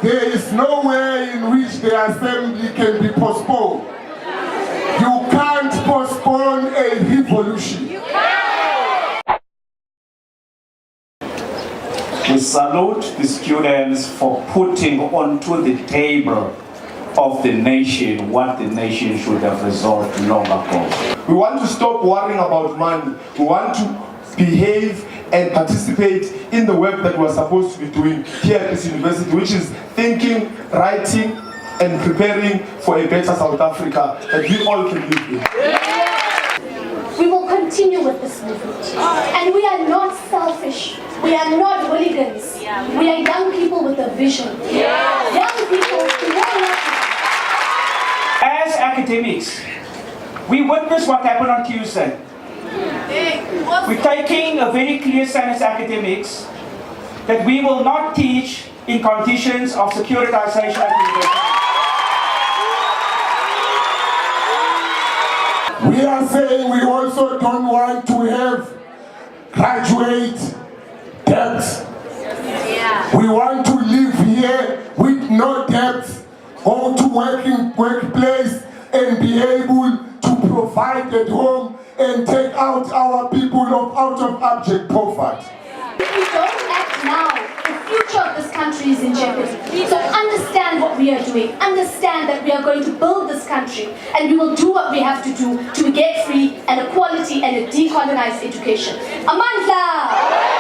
There is no way in which the assembly can be postponed. You can't postpone a revolution. We salute the students for putting onto the table of the nation what the nation should have resolved long ago. We want to stop worrying about money. We want to behave and participate in the work that we're supposed to be doing here at this university, which is thinking, writing, and preparing for a better South Africa that we all can live in. We will continue with this movement. And we are not selfish. We are not hooligans. We are young people with a vision. Young people who know. As academics, we witnessed what happened on Tuesday. We're taking a very clear stand as academics that we will not teach in conditions of securitization at university. We are saying we also don't want to have graduate debts. We want to live here with no debts, go to workplace and be able to provide at home and take out our people out of abject poverty. If we don't act now, the future of this country is in jeopardy. So understand what we are doing. Understand that we are going to build this country and we will do what we have to do to get free and equality and a decolonized education. Amandla!